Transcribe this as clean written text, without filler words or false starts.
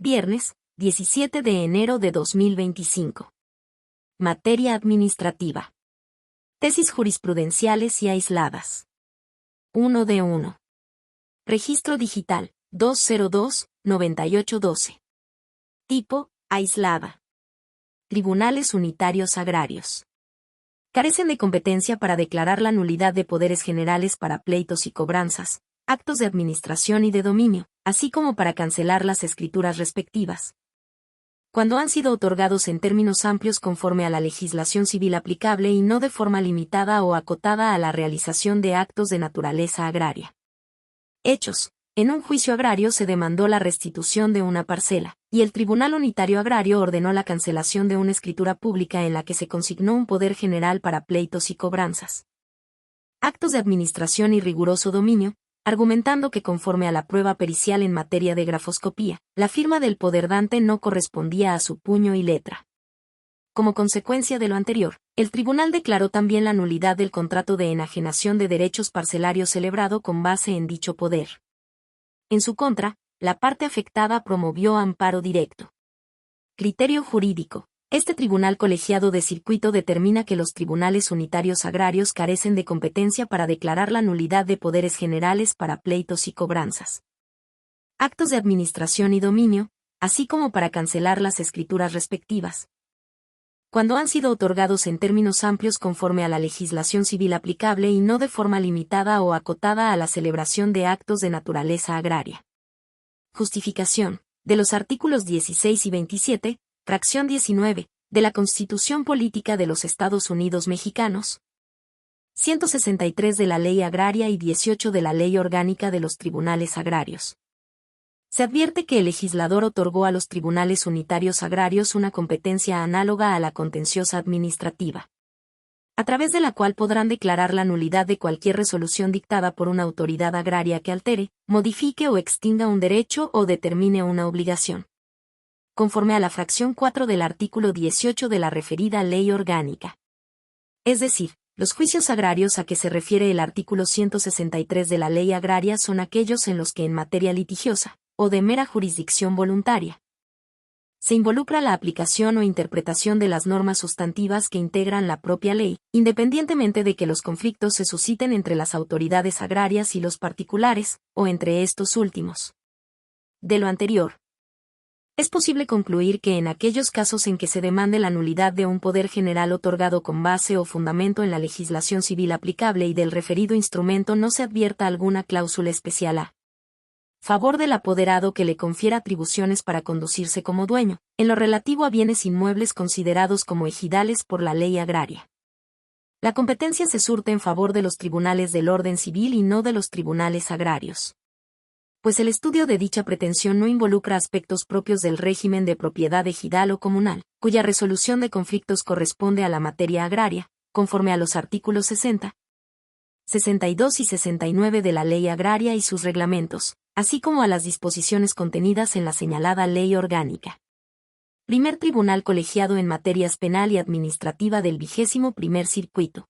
Viernes, 17 de enero de 2025. Materia administrativa. Tesis jurisprudenciales y aisladas. 1 de 1. Registro digital, 202-9812. Tipo, aislada. Tribunales unitarios agrarios. Carecen de competencia para declarar la nulidad de poderes generales para pleitos y cobranzas, actos de administración y de dominio, así como para cancelar las escrituras respectivas. Cuando han sido otorgados en términos amplios conforme a la legislación civil aplicable y no de forma limitada o acotada a la realización de actos de naturaleza agraria. Hechos. En un juicio agrario se demandó la restitución de una parcela, y el Tribunal Unitario Agrario ordenó la cancelación de una escritura pública en la que se consignó un poder general para pleitos y cobranzas. Actos de administración y riguroso dominio, argumentando que conforme a la prueba pericial en materia de grafoscopía, la firma del poderdante no correspondía a su puño y letra. Como consecuencia de lo anterior, el tribunal declaró también la nulidad del contrato de enajenación de derechos parcelarios celebrado con base en dicho poder. En su contra, la parte afectada promovió amparo directo. Criterio jurídico. Este tribunal colegiado de circuito determina que los tribunales unitarios agrarios carecen de competencia para declarar la nulidad de poderes generales para pleitos y cobranzas. Actos de administración y dominio, así como para cancelar las escrituras respectivas. Cuando han sido otorgados en términos amplios conforme a la legislación civil aplicable y no de forma limitada o acotada a la celebración de actos de naturaleza agraria. Justificación. De los artículos 16 y 27, fracción 19, de la Constitución Política de los Estados Unidos Mexicanos. 163 de la Ley Agraria y 18 de la Ley Orgánica de los Tribunales Agrarios. Se advierte que el legislador otorgó a los tribunales unitarios agrarios una competencia análoga a la contenciosa administrativa, a través de la cual podrán declarar la nulidad de cualquier resolución dictada por una autoridad agraria que altere, modifique o extinga un derecho o determine una obligación, conforme a la fracción 4 del artículo 18 de la referida Ley Orgánica. Es decir, los juicios agrarios a que se refiere el artículo 163 de la Ley Agraria son aquellos en los que en materia litigiosa, o de mera jurisdicción voluntaria, se involucra la aplicación o interpretación de las normas sustantivas que integran la propia ley, independientemente de que los conflictos se susciten entre las autoridades agrarias y los particulares, o entre estos últimos. De lo anterior, es posible concluir que en aquellos casos en que se demande la nulidad de un poder general otorgado con base o fundamento en la legislación civil aplicable y del referido instrumento no se advierta alguna cláusula especial a favor del apoderado que le confiera atribuciones para conducirse como dueño, en lo relativo a bienes inmuebles considerados como ejidales por la ley agraria. La competencia se surte en favor de los tribunales del orden civil y no de los tribunales agrarios, pues el estudio de dicha pretensión no involucra aspectos propios del régimen de propiedad ejidal o comunal, cuya resolución de conflictos corresponde a la materia agraria, conforme a los artículos 60, 62 y 69 de la Ley Agraria y sus reglamentos, así como a las disposiciones contenidas en la señalada Ley Orgánica. Primer Tribunal Colegiado en Materias Penal y Administrativa del 21º Circuito.